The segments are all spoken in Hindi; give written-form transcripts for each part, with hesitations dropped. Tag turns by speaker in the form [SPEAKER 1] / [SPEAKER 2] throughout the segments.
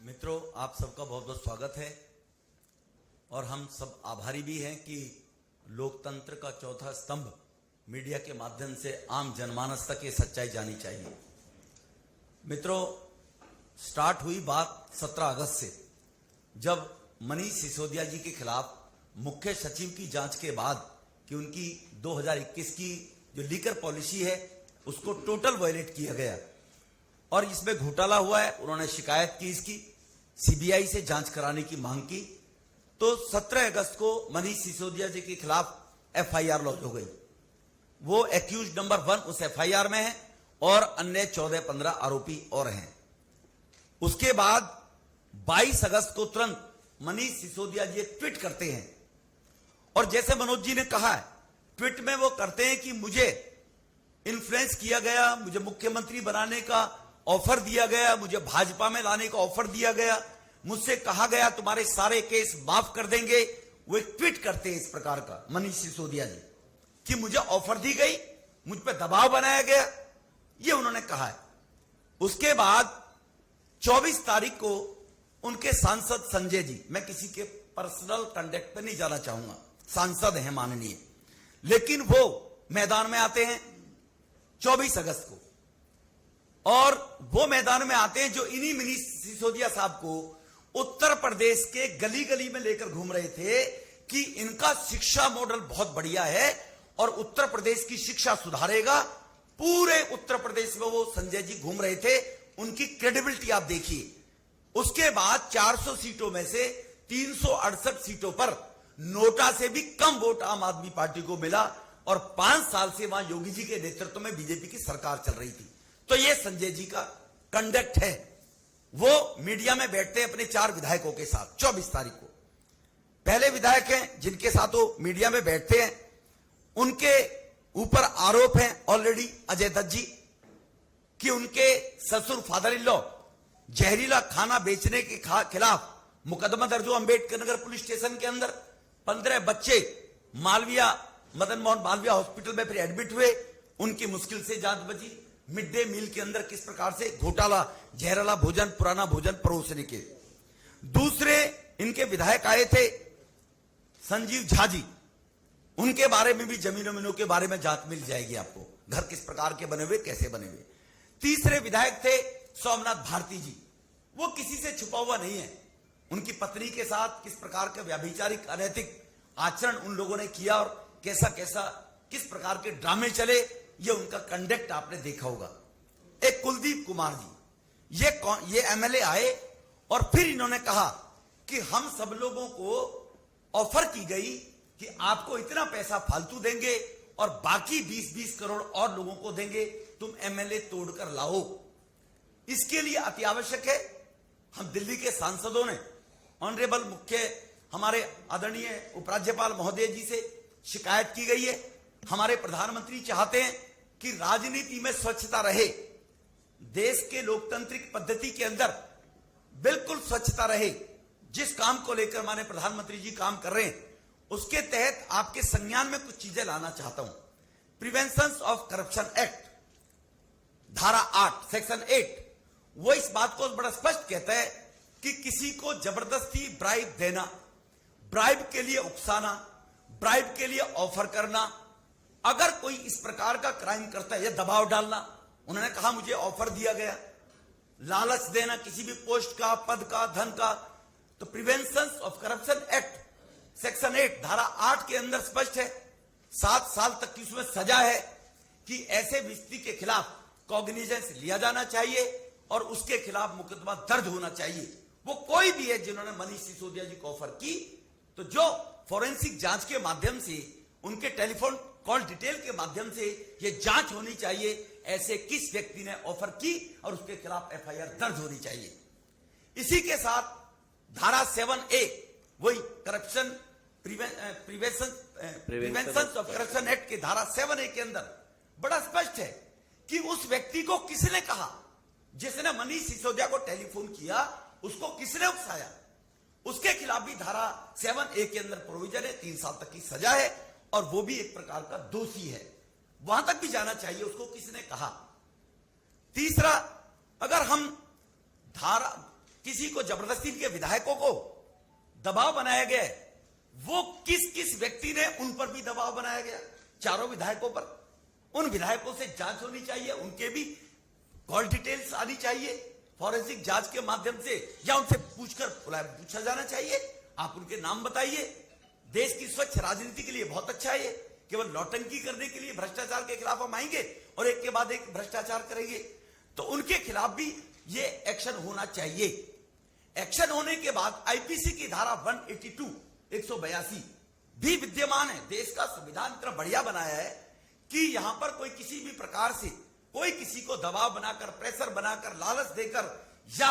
[SPEAKER 1] मित्रों, आप सबका बहुत बहुत स्वागत है और हम सब आभारी भी हैं कि लोकतंत्र का चौथा स्तंभ मीडिया के माध्यम से आम जनमानस तक ये सच्चाई जानी चाहिए। मित्रों, स्टार्ट हुई बात 17 अगस्त से, जब मनीष सिसोदिया जी के खिलाफ मुख्य सचिव की जांच के बाद कि उनकी 2021 की जो लीकर पॉलिसी है उसको टोटल वायलेट किया गया और इसमें घोटाला हुआ है। उन्होंने शिकायत की, इसकी सीबीआई से जांच कराने की मांग की। तो 17 अगस्त को मनीष सिसोदिया जी के खिलाफ एफआईआर लॉन्च हो गई। वो एक्यूज नंबर 1 उस एफआईआर में है और अन्य 14-15 आरोपी और हैं। उसके बाद 22 अगस्त को तुरंत मनीष सिसोदिया जी एक ट्वीट करते हैं और जैसे मनोज जी ने कहा है, ट्वीट में वो करते हैं कि मुझे इन्फ्लुएंस किया गया, मुझे मुख्यमंत्री बनाने का ऑफर दिया गया, मुझे भाजपा में लाने का ऑफर दिया गया, मुझसे कहा गया तुम्हारे सारे केस माफ कर देंगे। वो एक ट्वीट करते हैं इस प्रकार का मनीष सिसोदिया जी कि मुझे ऑफर दी गई, मुझ पर दबाव बनाया गया, ये उन्होंने कहा है। उसके बाद 24 तारीख को उनके सांसद संजय जी, मैं किसी के पर्सनल कंडक्ट पे नहीं जाना चाहूंगा, सांसद हैं माननीय, लेकिन वो मैदान में आते हैं 24 अगस्त को और वो मैदान में आते हैं जो इन्हीं मनीष सिसोदिया साहब को उत्तर प्रदेश के गली गली में लेकर घूम रहे थे कि इनका शिक्षा मॉडल बहुत बढ़िया है और उत्तर प्रदेश की शिक्षा सुधारेगा। पूरे उत्तर प्रदेश में वो संजय जी घूम रहे थे, उनकी क्रेडिबिलिटी आप देखिए। उसके बाद 400 सीटों में से 368 सीटों पर नोटा से भी कम वोट आम आदमी पार्टी को मिला और 5 साल से वहां योगी जी के नेतृत्व में बीजेपी की सरकार चल रही थी। तो ये संजय जी का कंडक्ट है। वो मीडिया में बैठते हैं अपने 4 विधायकों के साथ 24 तारीख को। पहले विधायक हैं जिनके साथ वो मीडिया में बैठते हैं, उनके ऊपर आरोप है ऑलरेडी अजय दत्त जी कि उनके ससुर फादर इन लॉ जहरीला खाना बेचने के खिलाफ मुकदमा दर्ज हुआ अंबेडकर नगर पुलिस स्टेशन के अंदर। 15 बच्चे मालविया, मदन मोहन मालविया हॉस्पिटल में फिर एडमिट हुए, उनकी मुश्किल से जान बची। मिड डे मील के अंदर किस प्रकार से घोटाला, जहरीला भोजन, पुराना भोजन परोसने के। दूसरे इनके विधायक आए थे संजीव झा जी, उनके बारे में भी जमीनों के बारे में जांच मिल जाएगी आपको, घर किस प्रकार के बने हुए, कैसे बने हुए। तीसरे विधायक थे सोमनाथ भारती जी, वो किसी से छुपा हुआ नहीं है। उनकी पत्नी के साथ किस प्रकार का व्याभिचारिक अनैतिक आचरण उन लोगों ने किया और कैसा कैसा किस प्रकार के ड्रामे चले, ये उनका कंडक्ट आपने देखा होगा। एक कुलदीप कुमार जी, ये एमएलए आए और फिर इन्होंने कहा कि हम सब लोगों को ऑफर की गई कि आपको इतना पैसा फालतू देंगे और बाकी 20-20 करोड़ और लोगों को देंगे, तुम एमएलए तोड़कर लाओ। इसके लिए अति आवश्यक है, हम दिल्ली के सांसदों ने ऑनरेबल मुख्य हमारे आदरणीय उपराज्यपाल महोदय जी से शिकायत की गई है। हमारे प्रधानमंत्री चाहते हैं कि राजनीति में स्वच्छता रहे, देश के लोकतांत्रिक पद्धति के अंदर बिल्कुल स्वच्छता रहे। जिस काम को लेकर माननीय प्रधानमंत्री जी काम कर रहे हैं उसके तहत आपके संज्ञान में कुछ चीजें लाना चाहता हूं। प्रिवेंशन ऑफ करप्शन एक्ट धारा 8 सेक्शन 8 वो इस बात को बड़ा स्पष्ट कहता है कि किसी को जबरदस्ती ब्राइब देना, ब्राइब के लिए उकसाना, ब्राइब के लिए ऑफर करना, अगर कोई इस प्रकार का क्राइम करता है या दबाव डालना, उन्होंने कहा मुझे ऑफर दिया गया, लालच देना किसी भी पोस्ट का, पद का, धन का, तो prevention of corruption act section 8 धारा 8 के अंदर स्पष्ट है 7 साल तक की उसमें सजा है कि ऐसे व्यक्ति के खिलाफ कॉग्निजेंस लिया जाना चाहिए और उसके खिलाफ मुकदमा दर्ज होना चाहिए। वो कोई भी है जिन्होंने मनीष सिसोदिया जी को ऑफर की, तो जो फॉरेंसिक जांच के माध्यम से, उनके टेलीफोन कॉल डिटेल के माध्यम से ये जांच होनी चाहिए, ऐसे किस व्यक्ति ने ऑफर की और उसके खिलाफ एफआईआर दर्ज होनी चाहिए। इसी के साथ धारा 7A वही corruption prevention of corruption act के धारा 7A के अंदर बड़ा स्पष्ट है कि उस व्यक्ति को किसने कहा, जिसने मनीष सिसोदिया को टेलीफोन किया, उसको किसने उकसाया, उसके खिलाफ भी धारा 7A के अंदर प्रोविजन है, 3 साल तक की सजा है और वो भी एक प्रकार का दोषी है, वहां तक भी जाना चाहिए उसको किसने कहा। तीसरा, अगर हम धारा किसी को जबरदस्ती के विधायकों को दबाव बनाया गया है, वो किस किस व्यक्ति ने उन पर भी दबाव बनाया गया, चारों विधायकों पर। उन विधायकों से जांच होनी चाहिए, उनके भी कॉल डिटेल्स आनी चाहिए फॉरेंसिक जांच के माध्यम से, या उनसे पूछा जाना चाहिए। आप उनके नाम बताइए। देश की स्वच्छ राजनीति के लिए बहुत अच्छा है ये। केवल नौटंकी करने के लिए भ्रष्टाचार के खिलाफ हम आएंगे और एक के बाद एक भ्रष्टाचार करेंगे, तो उनके खिलाफ भी ये एक्शन होना चाहिए। एक्शन होने के बाद आईपीसी की धारा 182 182 भी विद्यमान है। देश का संविधान इतना बढ़िया बनाया है कि यहां पर कोई किसी भी प्रकार से कोई किसी को दबाव बनाकर, प्रेशर बनाकर, लालच देकर या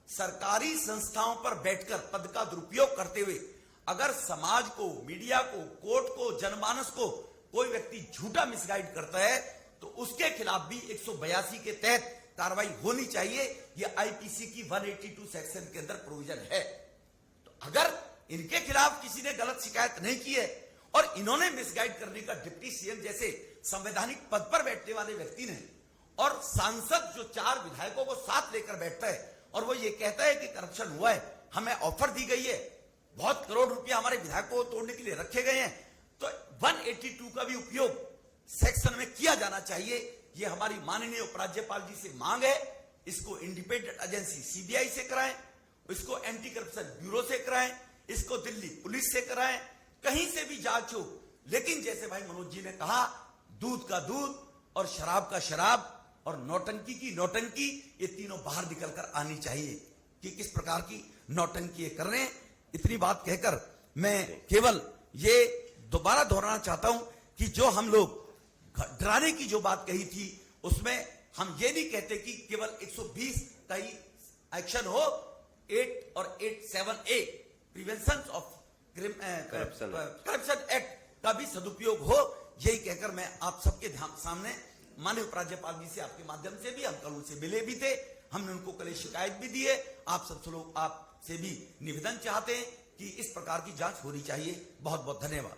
[SPEAKER 1] सरकारी संस्थाओं पर बैठकर पद का दुरुपयोग करते हुए अगर समाज को, मीडिया को, कोर्ट को, जनमानस को कोई व्यक्ति झूठा मिसगाइड करता है तो उसके खिलाफ भी 182 के तहत कार्रवाई होनी चाहिए। यह आईपीसी की 182 सेक्शन के अंदर प्रोविजन है। तो अगर इनके खिलाफ किसी ने गलत शिकायत नहीं की है और इन्होंने मिसगाइड करने का डिप्टी सीएम जैसे संवैधानिक पद पर बैठने वाले व्यक्ति ने, और सांसद जो 4 विधायकों को साथ लेकर बैठता है और वो ये कहता है कि करप्शन हुआ है, हमें ऑफर दी गई है, बहुत करोड़ रुपया हमारे विधायकों को तोड़ने के लिए रखे गए हैं, तो 182 का भी उपयोग सेक्शन में किया जाना चाहिए। ये हमारी माननीय उपराज्यपाल जी से मांग है। इसको इंडिपेंडेंट एजेंसी सीबीआई से कराएं, इसको एंटी करप्शन ब्यूरो से कराएं, इसको दिल्ली पुलिस से कराएं, कहीं से भी जांच हो। लेकिन जैसे भाई मनोज जी ने कहा, दूध का दूध और शराब का शराब और नौटंकी की नौटंकी, ये तीनों बाहर निकलकर आनी चाहिए कि किस प्रकार की नौटंकी कर रहे हैं। इतनी बात कहकर मैं केवल ये दोबारा दोहराना चाहता हूं कि जो हम लोग डराने की जो बात कही थी उसमें हम ये नहीं कहते कि केवल 120 का ही एक्शन हो, 8 और 87A prevention of corruption act का भी सदुपयोग हो। यही कहकर मैं आप सबके सामने माननीय उपराज्यपाल जी से आपके माध्यम से भी, हम कल उनसे मिले भी थे, हमने उनको कल शिकायत भी दी है, आप सब लोग आपसे भी निवेदन चाहते हैं कि इस प्रकार की जांच होनी चाहिए। बहुत बहुत धन्यवाद।